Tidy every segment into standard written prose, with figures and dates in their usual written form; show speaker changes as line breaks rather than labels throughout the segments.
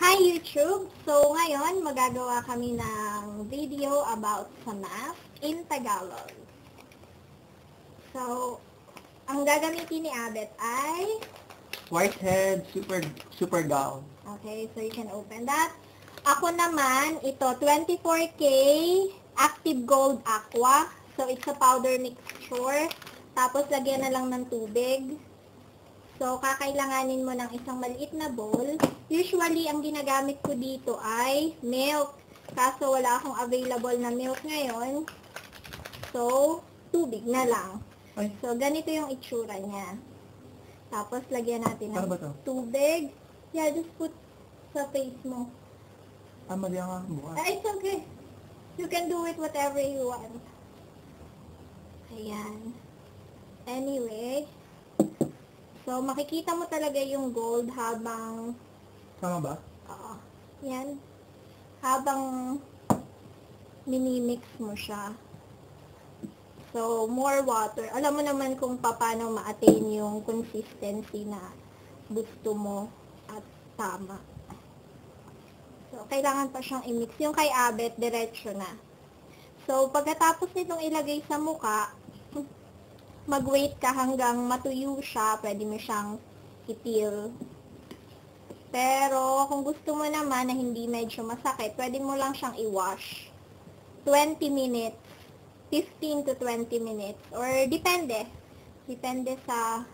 Hi YouTube! So ngayon magagawa kami ng video about sa math in Tagalog. So, ang gagamitin ni Abet ay
Whitehead Super Gown.
okay, so you can open that. Ako naman, ito 24K Active Gold Aqua. So it's a powder mixture. Tapos lagyan na lang ng tubig. So, kakailanganin mo ng isang maliit na bowl. Usually, ang ginagamit ko dito ay milk. Kaso, wala akong available na milk ngayon. So, tubig na lang.
Ay.
So, ganito yung itsura niya. Tapos, lagyan natin ng
Ano ba to?
tubig. Yeah, just put sa face mo.
Mali ang bukas.
It's okay. You can do it whatever you want. Ayan. Anyway, so, makikita mo talaga yung gold habang,
Tama ba?
yan, habang minimix mo siya. So, more water. Alam mo naman kung paano ma-attain yung consistency na gusto mo at tama. So, kailangan pa siyang i-mix. Yung kay Abet, diretso na. So, pagkatapos nitong ilagay sa muka, mag-wait ka hanggang matuyo siya, pwede mo siyang itil. Pero, kung gusto mo naman na hindi medyo masakit, pwede mo lang siyang i-wash. 20 minutes, 15 to 20 minutes, or depende. Depende sa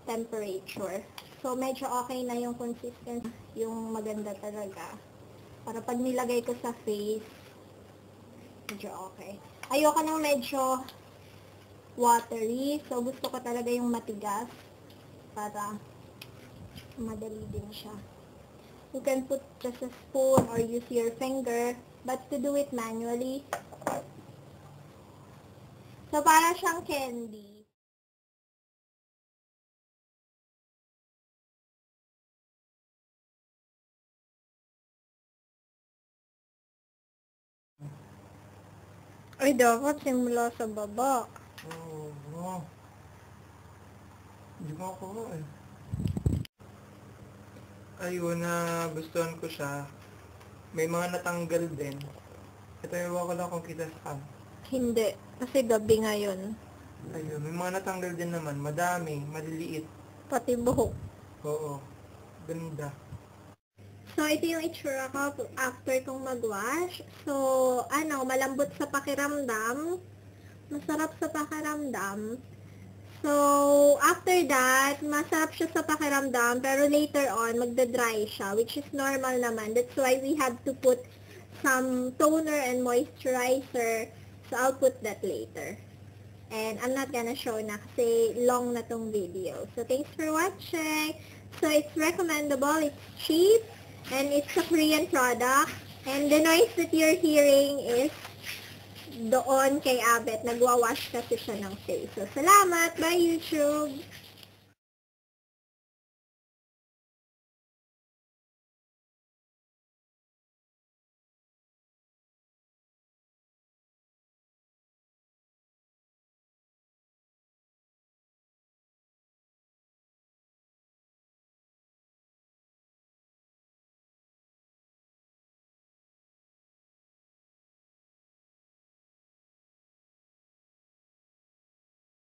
temperature. So, medyo okay na yung consistency, yung maganda talaga. Para pag nilagay ko sa face, medyo okay. Ayoko nang medyo watery. So, gusto ko talaga yung matigas para madali din siya. You can put just a spoon or use your finger, but to do it manually. So, para siyang candy. Ay, dapat simula sa baba.
Oo. Hindi ko ako eh. Ayun, gustuhan ko siya. May mga natanggal din. Ito yung ko lang kung kita sa
Hindi, kasi gabi ngayon.
Ayun, may mga natanggal din naman. Madami, maliliit.
Pati buhok.
Oo. Ganda.
So, ito yung itsura ko after kong mag-wash. So, malambot sa pakiramdam. Masarap sa pakiramdam. So, after that, masarap siya sa pakiramdam, pero later on, magda-dry siya, which is normal naman. That's why we have to put some toner and moisturizer. So, I'll put that later. And I'm not gonna show na kasi long na tong video. So, thanks for watching. So, it's recommendable. It's cheap. And it's a Korean product. And the noise that you're hearing is doon kay Abet. Nagwa-wash kasi siya ng face. So, salamat. Bye, YouTube!